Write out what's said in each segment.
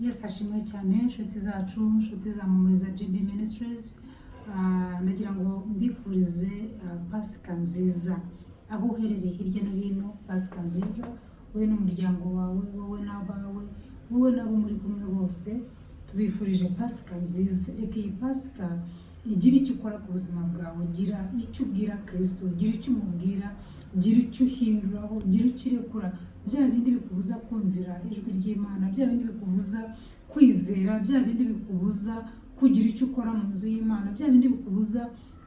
Yesu ashimwe cyane inshuti zacu, inshuti za MPUMURIZA MINISTRIES. Nagira ngo mbifurize Pasika nziza aho uherereye hirya no hino. Pasika nziza wowe n'umuryango wawe, wowe n'abawe, wowe n'abo muri kumwe bose, tubifurije Pasika nziza. Reka iyi Pasika igira icyo ukora ku buzima bwawe, gira icyo ubwira Kristo, gira icyo umubwira, gira icyo uhinduraho, gira icyo urekura bya bindi bikubuza kumvira ijwi ry'Imana, bya bindi bikubuza kwizera, bya bindi bikubuza kugira icyo ukora mu nzu y'Imana, bya bindi bikubuza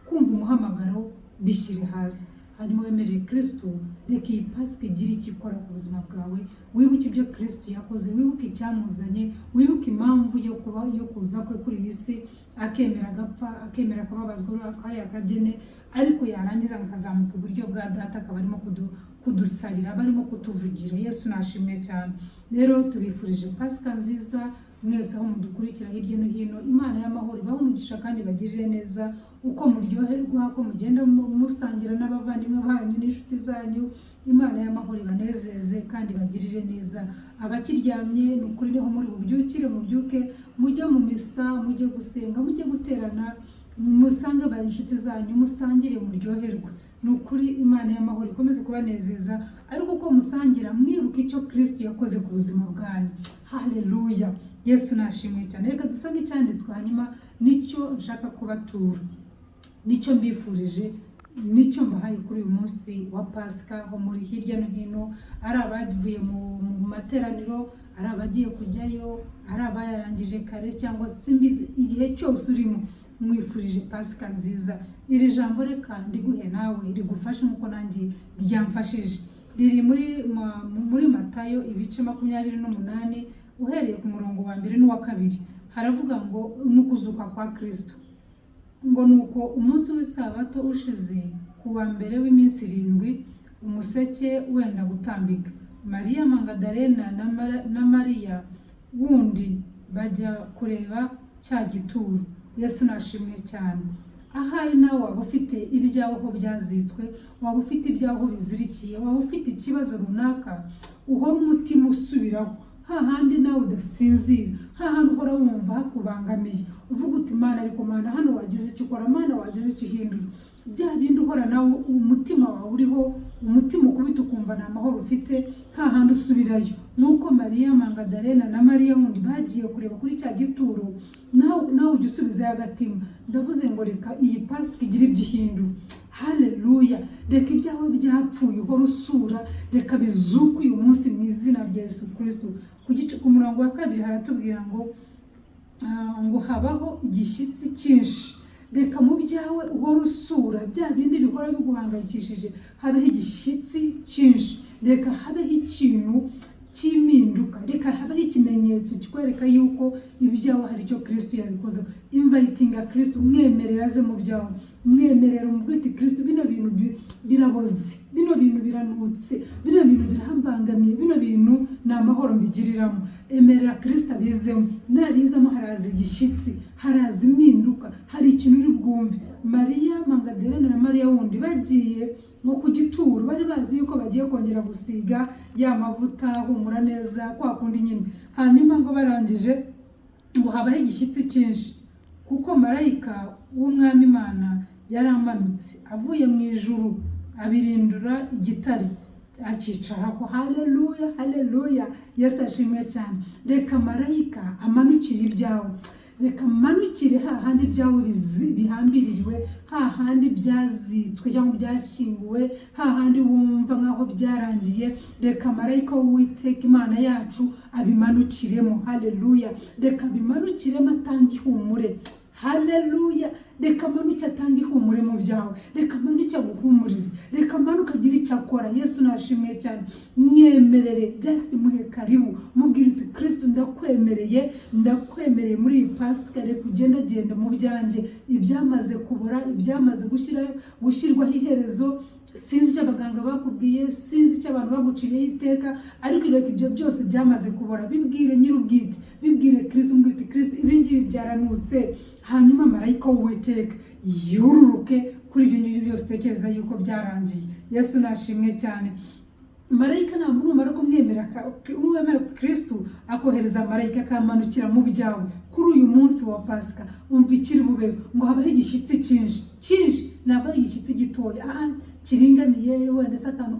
kumva umuhamagaro, bishyire hasi hanyuma wemerere Kristo. Reka iyi Pasika igira icyo ikora ku buzima bwawe, wibuke ibyo Kristo yakoze, wibuke icyamuzanye, wibuke impamvu yo kuza kwe kuri iyi si, akemera agapfa, akemera akababazwa kariya akagene, ariko yarangiza akazamuka uburyo bwa data, akaba arimo kudusabira, barimo kutuvugira. Yesu nashimwe cyane. Rero tubifurije Pasika nziza mwese aho mudukurikira hirya no hino. Imana y'amahoro ibahe umugisha kandi bagirire neza uko muryoherwa, ko mugenda musangira n'abavandimwe banyu n'inshuti zanyu. Imana y'amahoro ibanezeze kandi bagirire neza. Abakiryamye ni ukuri niho muri bubyukire, mubyuke mujye mu misa, mujye gusenga, mujye guterana, musange aba inshuti zanyu, musangire muryoherwa. Ni ukuri Imana y'amahoro ikomeze kubanezeza, ariko uko musangira mwibuka icyo Kristo yakoze ku buzima bwanyu. Haleluya, Yesu nashimwe cyane. Reka dusome icyanditswe hanyuma nicyo nshaka kubatura, nicyo mbifurije, nicyo mbahaye kuri uyu munsi wa Pasika. Aho muri hirya no hino, ari abavuye mu materaniro, ari abagiye kujyayo, ari abayarangije kare cyangwa simbizi, igihe cyose urimo mwifurije Pasika nziza. Iri jambo reka ndiguhe nawe rigufashe nkuko nanjye ryamfashije. Riri muri Matayo ibice 28 uhereye ku murongo wa 1 n'uwa 2. Haravuga ngo nukuzuka kwa Kristo, ngo nuko umunsi w'isabato ushize ku wa mbere w'iminsi 7 umuseke wenda gutambika, Mariya Magdalena na Mariya wundi bajya kureba cya gituro. Yesu nashimwe cyane. Ahari nawe waba ufite ibyawe aho byazitswe, waba ufite ibyawe aho bizirikiye, waba ufite ikibazo runaka, uhora umutima usubiraho, hahandi nawe udasinzira, hahandi uhora wumva hakubangamiye, uvuga uti Mana, ariko Mana hano wagize icyo ukora, Mana wagize icyo uhindura, bya bindi uhora nawe umutima wawe uriho, umutima ukubita ukumva nta mahoro ufite, hahandi usubirayo. Nuko Mariya Magdalena na Mariya wundi bagiye kureba kuri cya gituro, nawe ujye usubizayo agatima. Ndavuze ngo reka iyi Pasika igira ibyo ihindura. Haleluya, reka ibyawe byapfuye uhora usura, reka bizuke uyu munsi mu izina rya Yesu Kristo. Ku murongo wa 2 haratubwira ngo habaho igishyitsi cyinshi. Reka mu byawe uhora usura, bya bindi bihora biguhangayikishije, habeho igishyitsi cyinshi. Reka habeho ikintu cy'impinduka, reka habeho ikimenyetso kikwereka yuko ibyawe hari icyo Kristo yabikoze. Invitinga Kristo, mwemerera aze mu byawe, mwemerera umubwite Kristo, bino bintu biraboze, bino bintu biranutse, bino bintu birahambangamiye, bino bintu nta mahoro mbigiriramo. Emerera Kristo abizemo, nabizamo haraza igishyitsi, haraza impinduka, hari ikintu uri bwumve. Mariya Magdalena na Mariya wundi bagiye ngo ku gituro, bari bazi yuko bagiye kongera gusiga ya mavuta humura neza kwa kundi nyine. Hanyuma ngo barangije ngo habaho igishyitsi cyinshi, kuko marayika w'umwami Imana yaramanutse avuye mu ijuru, abirindura igitare akicaraho. Haleluya, haleluya, Yesu ashimwe cyane. Reka marayika amanukire ibyawe, reka manukire hahandi ibyawe bihambiririwe, hahandi byazitswe cyangwa byashyinguwe, hahandi wumva nkaho byarangiye. Reka marayika w'Uwiteka Imana yacu abimanukiremo. Haleluya, reka bimanukiremo atanga ihumure. Haleluya, reka manuke atanga ihumure mu byawe, reka manuke aguhumurize, reka manuke agira icyo akora. Yesu nashimwe cyane. Mwemerere, just muhe karibu, mubwire uti Kristo ndakwemereye muri iyi Pasika. Reka ugendagenda mu byanjye, ibyamaze kubura, ibyamaze gushyirwaho iherezo. Sinzi icyo abaganga bakubwiye, sinzi icyo abantu baguciriyeho iteka, ariko reka ibyo byose byamaze kubura, bibwire nyir'ubwite, bibwire Kristo, mbwire uti Kristo, ibi ngibi byaranutse. Hanyuma marayika w'Uwiteka yururuke kuri ibyo ngibyo byose utekereza yuko byarangiye. Yesu nashimwe cyane. marayika numara kumwemera n'uwemera Kristo akohereza marayika akamanukira mu byawe kuri uyu munsi wa Pasika, umva ikiri bube ngo habaho igishyitsi cyinshi ntabwo ari igishyitsi gitoya kiringaniye wenda satanu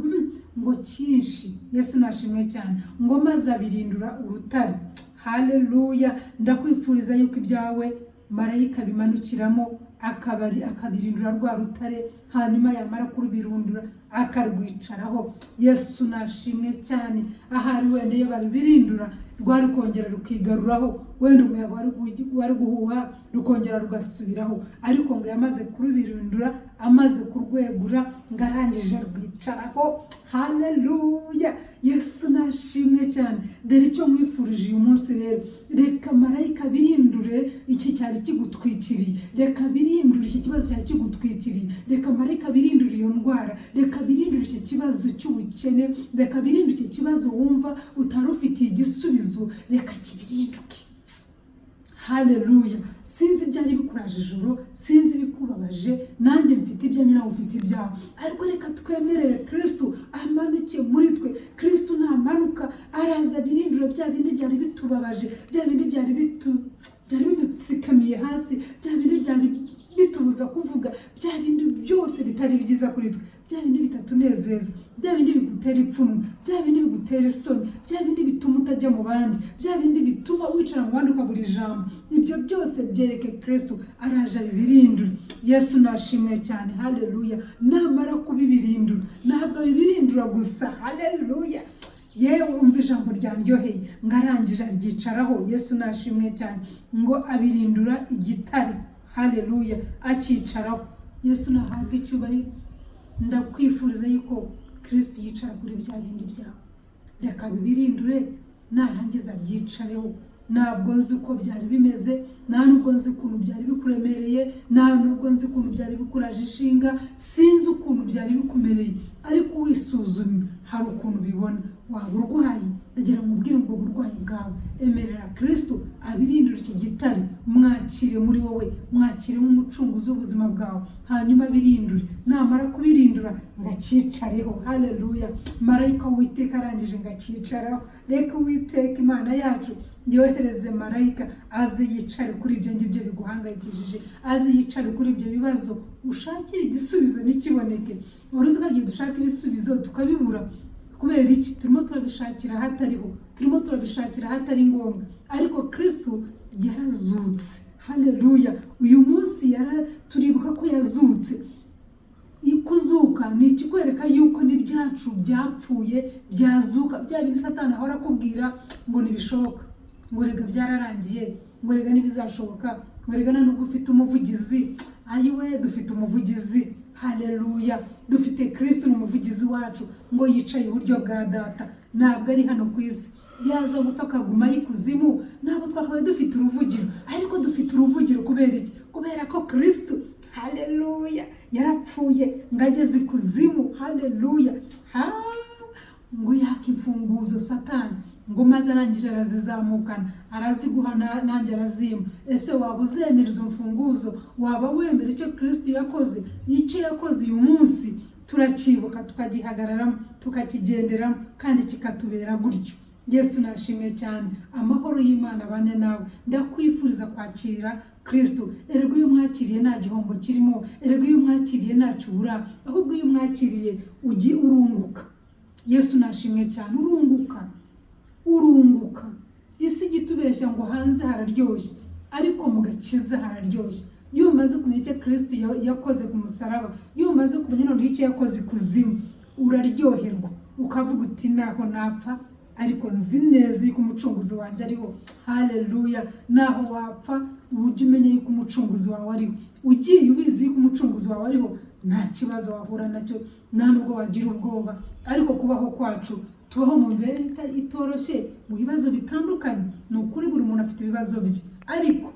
ngo cyinshi. Yesu nashimwe cyane ngo maze abirindura urutare. Haleluya! Ndakwifuriza yuko ibyawe marayika bimanukiramo akabirindura rwa rutare, hanyuma yamara kurubirundura akarwicaraho. Yesu nashimwe cyane. Ahari wenda iyo babirindura rwari kongera rukigaruraho, wenda umuyaga wari guhuha rukongera rugasubiraho, ariko ngo yamaze kurubirindura amaze kurwegura ngarangije rwicaraho. Haleluya! Yesu nashimwe cyane. Dore icyo mwifurije uyu munsi rero, reka marayika birindure iki cyari kigutwikiriye, reka birindure iki kibazo cyari kigutwikiriye, reka marayika birindure iyo ndwara, reka birindure iki kibazo cy'ubukene, reka birindure iki kibazo wumva utari ufitiye igisubizo, reka kibirinduke. Haleluya! Sinzi byari bikuraje ijoro, sinzi bikubabaje, nanjye mfite ibyanjye nawe ufite ibyawe, ariko reka twemerere Kristo amanuke muri twe. Kristo namanuka araza birindura bya bindi byari bitubabaje, bya bindi byari bidutsikamiye hasi, bya bindi byari bitubuza kuvuga, bya bindi byose bitari byiza kuri twe, bya bindi bitatunezeza, bya bindi bigutera ipfunwe, bya bindi bigutera isoni, bya bindi bituma utajya mu bandi, bya bindi bituma wicara mu bandi ukabura ijambo. Ibyo byose byereke Kristo araje abibirindura. Yesu nashimwe cyane. Haleluya! Namara kubibirindura ntabwo abibirindura gusa. Haleluya! yewe umva ijambo ryanryoheye ngarangije aryicaraho. Yesu nashimwe cyane ngo abirindura igitare. Haleluya! Akicaraho. Yesu nahabwa icyubahiro. Ndakwifuriza yuko Kristo yicara kuri bya bindi byawe, reka bibirindure narangiza byicareho. Ntabwo nzi uko byari bimeze, nta nubwo nzi ukuntu byari bikuremereye, nta nubwo nzi ukuntu byari bikuraje ishinga, sinzi ukuntu byari bikumereye, ariko wisuzume hari ukuntu bibona. Waba urwaye, ndagira ngo ubwire ubwo burwayi bwawe, emerera Kristo abirindura iki gitare, mwakire muri wowe, mwakire nk'umucunguzi w'ubuzima bwawe, hanyuma birindure. Namara kubirindura ngakicareho. Haleluya! Marayika w'Uwiteka arangije ngakicaraho. Reka Uwiteka Imana yacu yohereze marayika aze yicare kuri ibyo ngibyo biguhangayikishije, aze yicare kuri ibyo bibazo, ushakire igisubizo nikiboneke. Uruzi ko igihe dushaka ibisubizo tukabibura kubera iki? Turimo turabishakira ahatariho, turimo turabishakira ahatari ngombwa, ariko Kristo yarazutse. Haleluya! Uyu munsi turibuka ko yazutse. Kuzuka ni ikikwereka yuko n'ibyacu byapfuye byazuka. Bya bindi Satani ahora akubwira ngo ntibishoboka, ngo rega byararangiye, ngo rega ntibizashoboka, ngo rega nta nubwo ufite umuvugizi. Ayiwe, dufite umuvugizi. Haleluya! Dufite Kristo n'umuvugizi wacu, ngo yicaye iburyo bwa Data, ntabwo ari hano ku isi. Yaza gupfa akaguma y'ikuzimu, ntabwo twakabaye dufite uruvugiro, ariko dufite uruvugiro kubera iki? Kubera ko Kristo, haleluya, yarapfuye ngageze ikuzimu. Haleluya! Ngo yaka imfunguzo Satani, ngo maze arangije arazizamukana, araziguha nanjye arazima. Ese waba uzemera izo mfunguzo? Waba wemera icyo Kristo yakoze? Icyo yakoze uyu munsi turakibuka, tukagihagararamo, tukakigenderamo, kandi kikatubera gutyo. Yesu nashimwe cyane. Amahoro y'Imana bane nawe. Ndakwifuriza kwakira Kristo. Erega iyo umwakiriye nta gihombo kirimo, erega iyo umwakiriye nta cyubura, ahubwo iyo umwakiriye urunguka. Yesu nashimwe cyane. Urunguka. Isi gitubeshya ngo hanze hararyoshye, ariko mu gakiza hararyoshye. Iyo umaze kumenya icyo Kristo yakoze ku musaraba, iyo umaze kumenya none icyo yakoze ikuzimu, uraryoherwa ukavuga uti naho napfa ariko nzi neza yuko umucunguzi wanjye ariho. Haleluya! Naho wapfa ujye umenya yuko umucunguzi wawe ariho. Ugiye ubizi yuko umucunguzi wawe ariho, nta kibazo wahura nacyo, nta nubwo wagira ubwoba. Ariko kubaho kwacu tubaho mu mibereho itoroshye, mu bibazo bitandukanye. Ni ukuri buri muntu afite ibibazo bye, ariko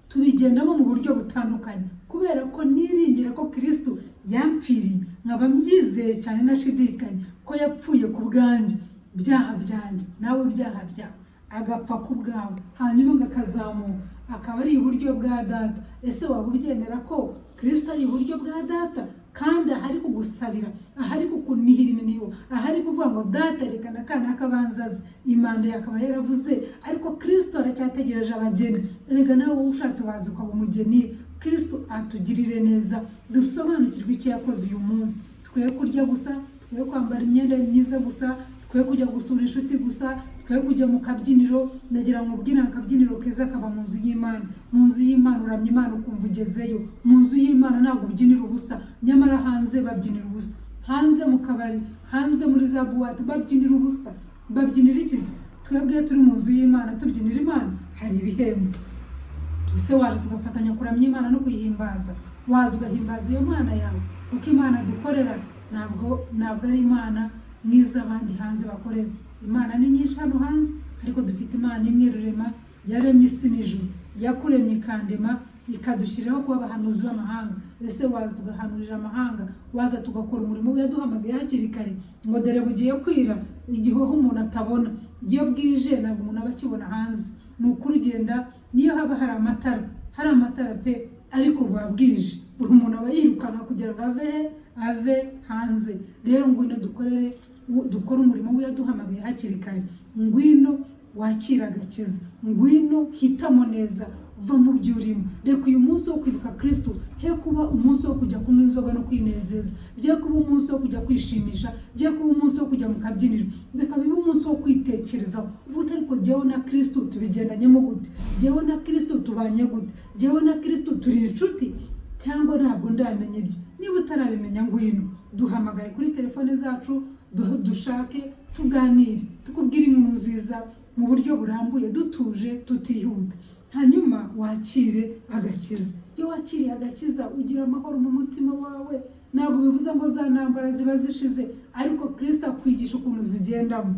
tubigendamo mu buryo butandukanye, kubera ko niringira ko Kristo yampfiriye, nkaba mbyizeye cyane nashidikanya ko yapfuye ku bwanjye, byaha byanjye nawe byaha byawe, agapfa ku bwawe, hanyuma ngakazamuka akaba ari iburyo bwa Data. Ese waba ubyemera ko Kristo ari iburyo bwa Data? kandi ahari kugusabira, ahari kukunihira iminiho, ahari kuvuga ngo data reka n'akana k'abanzazi, Imana yakaba yaravuze, ariko Kristo aracyategereje abageni. Erega nawe ushatse wazi ukaba umugeni. Kristo atugirire neza, dusobanukirwe icyo yakoze uyu munsi. Twe kurya gusa, twe kwambara imyenda myiza gusa, twe kujya gusura inshuti gusa, twe kujya mu kabyiniro. Nagira ngo ubwira akabyiniro keza kaba mu nzu y'Imana. Mu nzu y'Imana uramya Imana ukumva ugezeyo. Mu nzu y'Imana ntabwo ubyinira ubusa, nyamara hanze babyinira ubusa. Hanze mu kabari, hanze muri za buwate babyinira ubusa. Babyinira ikizi? Twebwe turi mu nzu y'Imana tubyinira Imana, hari ibihembo. Ese waje tugafatanya kuramya Imana no kuyihimbaza. Waza ugahimbaza iyo Mana yawe, kuko Imana dukorera ntabwo ari Imana mwiza abandi hanze bakorera. Imana ni nyinshi hano hanze, ariko dufite Imana imwe rurema yaremye isi n'ijuru, yakuremye ikandema ikadushyiraho kuba abahanuzi b'amahanga. Ese waza tugahanurira amahanga, waza tugakora umurimo we yaduhamagaye hakiri kare, ngo dore bugiye kwira, igihe umuntu atabona, iyo bwije ntabwo umuntu aba akibona hanze. Ni ukuri ugenda niyo haba hari amatara pe, ariko bwije buri umuntu aba yirukana kugira ngo ave hanze. Rero ngwino dukore umurimo we yaduhamagaye hakiri kare. Ngwino wakira agakiza, ngwino hitamo neza, uva mu byo urimo. Reka uyu munsi wo kwibuka Kristo he kuba umunsi wo kujya kunywa inzoga no kwinezeza, bye kuba umunsi wo kujya kwishimisha, bye kuba umunsi wo kujya mu kabyiniro. Reka bibe umunsi wo kwitekerezaho, uvuga ariko jyewe na Kristo tubigendanyemo gute, jyewe na Kristo tubanye gute, jyewe na Kristo turi inshuti cyangwa ntabwo ndamenye ibyo. Niba utarabimenya ngwino duhamagare kuri telefone zacu, dushake tuganire, tukubwire inkuru nziza mu buryo burambuye, dutuje tutihuta, hanyuma wakire agakiza. Iyo wakiriye agakiza ugira amahoro mu mutima wawe. Ntabwo bivuze ngo za ntambara ziba zishize, ariko Kristo akwigisha ukuntu zigendamo.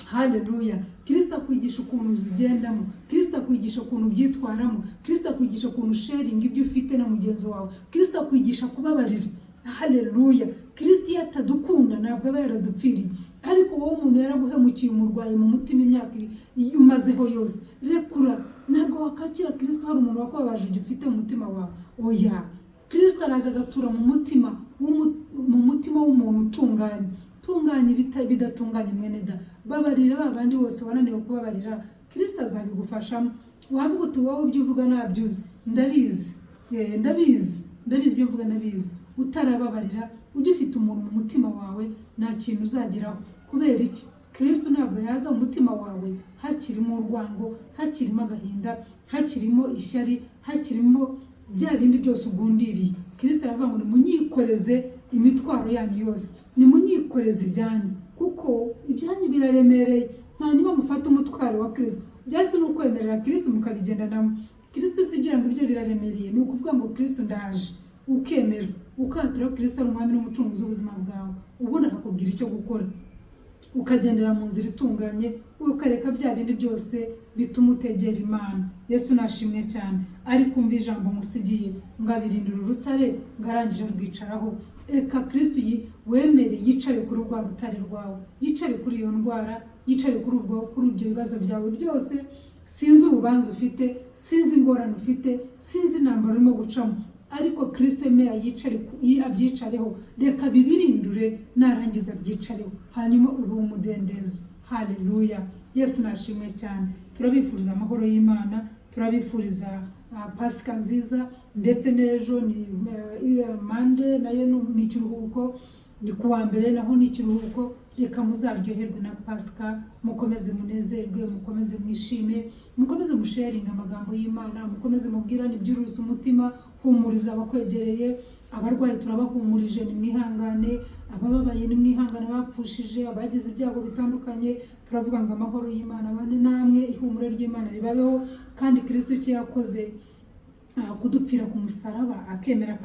Haleluya. Kristo akwigisha ukuntu zigendamo, Kristo akwigisha ukuntu byitwaramo, Kristo akwigisha ukuntu sharing ibyo ufite na mugenzi wawe, Kristo akwigisha kubabarira. Haleluya. Kristo yatadukunda ntabwo aba yaradupfiriye, ariko wowe umuntu yaraguhemukiye, umurwayi mu mutima imyaka umazeho yose, rekura. Ntabwo wakakira Kristo hari umuntu wakubabaje ibyo ufite mu mutima wawe. Oya, Kristo araza agatura mu mutima w'umuntu utunganye bidatunganye. Mwene da, babarira babandi bose wananiwe kubabarira, Kristo azabigufashamo. Wavuga uti wowe ibyo uvuga ntabyo uzi. Ndabizi ibyo uvuga, ndabizi. Utarababarira ujye ufite umuntu mu mutima wawe, nta kintu uzageraho. Kubera iki? Kristo ntabwo yaza mu mutima wawe hakirimo urwango, hakirimo agahinda, hakirimo ishyari, hakirimo bya bindi byose ugundiriye. Kristo aravuga ngo nimunyikoreze imitwaro yanyu yose, nimunyikoreze ibyanyu, kuko ibyanyu biraremereye. Hanyuma mufate umutwaro wa Kristo. Byase no kwemerera Kristo mukabigendanamo. Kristo sigira ngo ibyo biraremereye, ni ukuvuga ngo Kristo ndaje, ukemera ukatura Kristo ari umwami n'umucunguzi w'ubuzima bwawe, ubundi akakubwira icyo gukora, ukagendera mu nzira itunganye, ukareka bya bindi byose bituma utegera Imana. Yesu nashimwe cyane. Ari kumva ijambo musigiye ngo abirindure urutare, ngarangije rwicaraho. Eka Kristo wemere yicare kuri rwa rutare rwawe, yicare kuri iyo ndwara, yicare kuri ibyo bibazo byawe byose. Sinzi urubanza ufite, sinzi ingorane ufite, sinzi intambara urimo gucamo, ariko Kristo yemera abyicareho. Reka bibirindure, narangiza abyicareho, hanyuma ube umudendezo. Haleluya. Yesu nashimwe cyane. Turabifuriza amahoro y'Imana, turabifuriza Pasika nziza, ndetse n'ejo ni Mande, nayo ni ikiruhuko, ni kuwa mbere naho ni ikiruhuko. Reka muzaryoherwe na Pasika, mukomeze munezerwe, mukomeze mwishime, mukomeze musharinga amagambo y'Imana, mukomeze mubwirane iby'urusa umutima. Humuriza abakwegereye, abarwayi turabahumurije, nimwihangane, abababaye nimwihangane, abapfushije, abagize ibyago bitandukanye, turavuga ngo amahoro y'Imana abane namwe, ihumure ry'Imana ribabeho. Kandi Kristo icyo yakoze kudupfira ku musaraba, akemera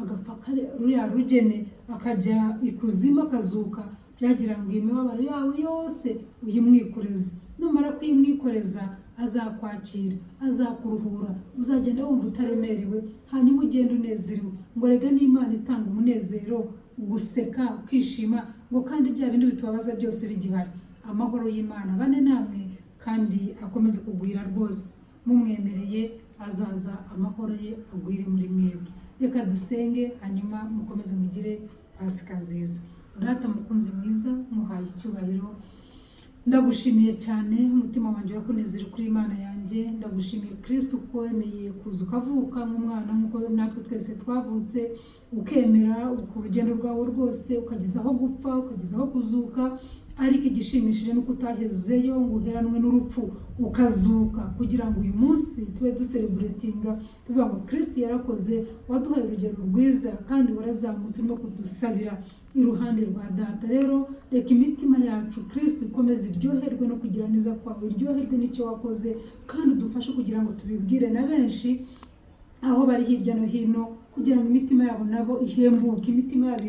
agapfa ruriya rugene, akajya ikuzimu akazuka, byagira ngo imibabaro yawe yose uyimwikoreze. Numara kuyimwikoreza azakwakira, azakuruhura, uzagenda wumva utaremerewe, hanyuma ugenda unezerewe. Ngo rega n'Imana itanga umunezero, guseka, kwishima, ngo kandi bya bindi bitubabaza byose bigihari. Amahoro y'Imana bane namwe, kandi akomeze kugwira rwose. Mumwemereye azaza amahoro ye agwire muri mwebwe. reka dusenge hanyuma mukomeze mugire pasika nziza. Data mukunzi mwiza, muhaye icyubahiro, ndagushimiye cyane, umutima wanjye urakunezera kuri Imana yanjye. Ndagushimiye Kristo ko wemeye kuza ukavuka nk'umwana nk'uko natwe twese twavutse, ukemera urugendo rwawe rwose ukageza aho gupfa, ukageza aho kuzuka. Ariko igishimishije nuko utahezeyo ngo uheranwe n'urupfu ukazuka, kugira ngo uyu munsi tube ducelebratinga tuvuga ngo Kristo yarakoze, waduhaye urugero rwiza kandi warazamutse urimo kudusabira iruhande rwa Data. Rero reka imitima yacu Kristo ikomeze iryoherwe no kugira neza kwawe, iryoherwe n'icyo wakoze, kandi udufashe kugira ngo tubibwire na benshi aho bari hirya no hino, kugira ngo imitima yabo nabo ihembuke, imitima yabo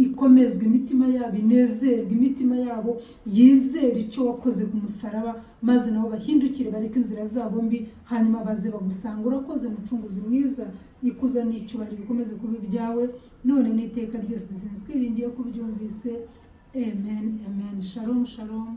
ikomezwe, imitima yabo inezerwe, imitima yabo yizere icyo wakoze ku musaraba, maze nabo bahindukire bareke inzira zabo mbi, hanyuma baze bagusanga. Urakoze mucunguzi mwiza, ikuzo n'icyubahiro bikomeze kuba ibyawe none n'iteka ryose. Dusenze twiringiye ko byumvise. Amen, amen. Shalom, shalom.